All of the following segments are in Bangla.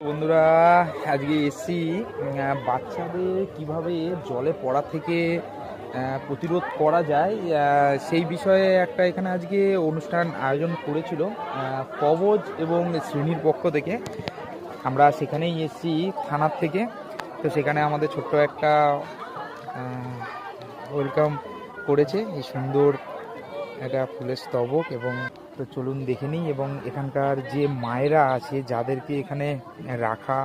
বন্ধুরা আজকে এসছি বাচ্চাদের কিভাবে জলে পড়া থেকে প্রতিরোধ করা যায় সেই বিষয়ে একটা এখানে আজকে অনুষ্ঠান আয়োজন করেছিল কবজ এবং শ্রেণীর পক্ষ থেকে। আমরা সেখানেই এসছি থানার থেকে। তো সেখানে আমাদের ছোট্ট একটা ওয়েলকাম করেছে এই সুন্দর একটা ফুলের স্তবক। এবং তো চলুন দেখে নিই। এবং এখানকার যে মায়েরা আছে যাদেরকে এখানে রাখা,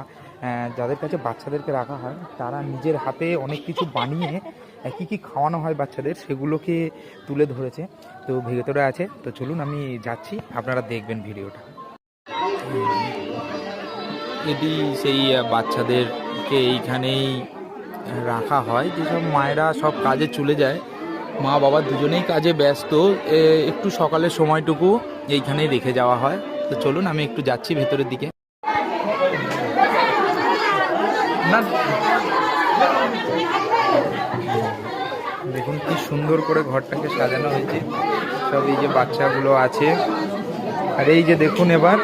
যাদের কাছে বাচ্চাদেরকে রাখা হয়, তারা নিজের হাতে অনেক কিছু বানিয়ে কী কী খাওয়ানো হয় বাচ্চাদের সেগুলোকে তুলে ধরেছে। তো ভেতরে আছে, তো চলুন আমি যাচ্ছি, আপনারা দেখবেন ভিডিওটা। এটি সেই বাচ্চাদেরকে এইখানেই রাখা হয়। যেসব মায়েরা সব কাজে চলে যায়, মা বাবা দুজনেই কাজে ব্যস্ত, একটু সকালের সময়টুকু এইখানেই রেখে যাওয়া হয়। তো চলুন আমি একটু যাচ্ছি ভেতরের দিকে। না দেখুন কি সুন্দর করে ঘরটাকে সাজানো হয়েছে। সব এই যে বাচ্চাগুলো আছে, আর এই যে দেখুন এবার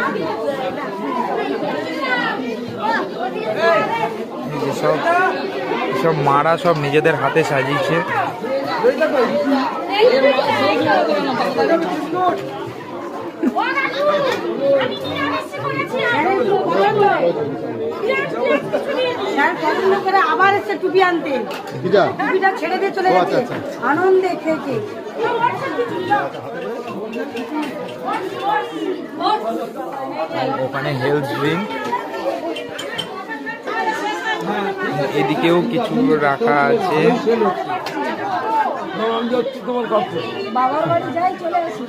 এই যে সব মারা সব নিজেদের হাতে সাজিয়েছে। আবার এসে টুপি আনতে, টুপিটা ছেড়ে দিয়ে চলে যাচ্ছে আনন্দে খেয়ে। ওখানে হেলথ ড্রিঙ্ক, এদিকেও কিছু রাখা আছে। বাবার বাড়ি যাই চলে আসি।